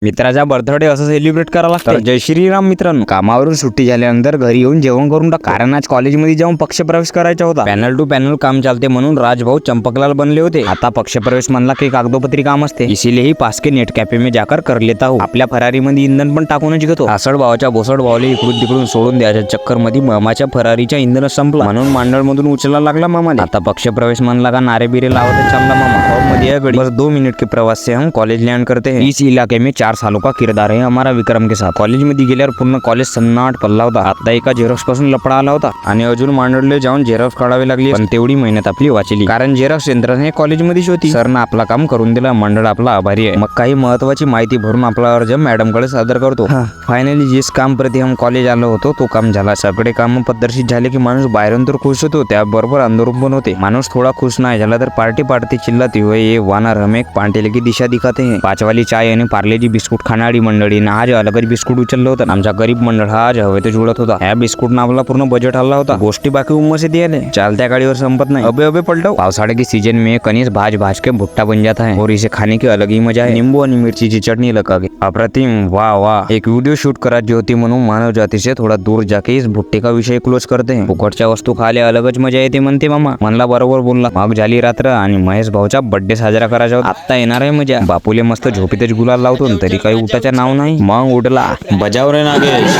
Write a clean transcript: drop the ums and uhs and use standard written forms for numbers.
मित्राचा बर्थडे असं सेलिब्रेट करावं लागतं. जय श्रीराम मित्रांनो, कामावरून सुट्टी झाल्यानंतर घरी येऊन जेवण करून टाक, कारण आज कॉलेजमध्ये जाऊन पक्षप्रवेश करायचा होता. पॅनल टू पॅनल काम चालते म्हणून राजभाऊ चंपकलाल बनले होते. आता पक्षप्रवेश म्हणला की कागदोपत्री काम असते, इसीलिए पास के नेट कॅफे में जाकर कर लेता हूं. आपल्या फरारीमध्ये इंधन पण टाकूनच घेतो. आसड भावाच्या बोसड भावले इकडून तिकडून सोडून द्यायच्या चक्कर मध्ये मामाच्या फरारीच्या इंधन संपला, म्हणून मांडळ मधून उचलायला लागला मामाने. आता पक्षप्रवेश म्हणला का नारे बिरे लावत चालला मामा. फॉर्म मध्ये गडी बस 2 मिनट के प्रवास से हम कॉलेज लैंड करते हैं. इस इलाके में 4 सालों का किरदार है हमारा विक्रम के साथ. कॉलेज मध्ये गेल्यावर पूर्ण कॉलेज सन्नाट पडला होता. आता एका झेरॉक्स पासून लपडा आला होता आणि अजून मांडळले जाऊन झेरॉक्स काढावी लागली, पण तेवढी मेहनत आपली वाचली, कारण झेरॉक्स यंत्रणा हे कॉलेज मध्येच होती. सरनं आपला काम करून दिला. मंडळ आपला आभारी आहे. मग काही महत्वाची माहिती भरून आपला अर्ज मॅडम कडे सादर करतो. फायनली जिस काम प्रति हम कॉलेज आलो होतो तो काम झाला. सगळे काम पद्धतशीर झाले की माणूस बाहेरून तर खुश होतो, त्याबरोबर अंदरून पण होते. माणूस थोडा खुश नाही झाला तर पार्टी पार्टी चिल्लाती हुए ये वानर हमें पांटेले की दिशा दिखाते हैं. 5 वाली चाय आणि पार्लेजी बिस्कुट खाणारी मंडळी ना आज अलगच बिस्कुट उचललं होतं. आमचा गरीब मंडळ हा आज हवेतच उडत होता. ह्या बिस्कुट ना आपला पूर्ण बजेट हल्ला होता. गोष्टी बाकी उम्मसे दियाले चालत्या गाडीवर संपत नाही. अबे अबे पलटो. पावसाळे के सीजन में कनीस भाज के भुट्टा बन जाता है और इसे खाने की अलग ही मजा है. नींबू आणि मिरचीची चटणी लगा के अप्रतिम. वाह वाह. एक वीडियो शूट करायची होती म्हणून मानव जाती से थोड़ा दूर जाके इस भुट्टे का विषय क्लोज करते हैं. फुकटच्या वस्तू खायला अलगच मजा येते म्हणते मामा. म्हणला बरोबर बोलला. मग झाली रात्र आणि महेश भाऊचा बर्थडे साजरा करायचा होता. आता येणार आहे मजा. बापूले मस्त झोपेतच गुलाल लावतो तरी काही उठाच्या नाव नाही. मग उठला. बजाव रे नागेश.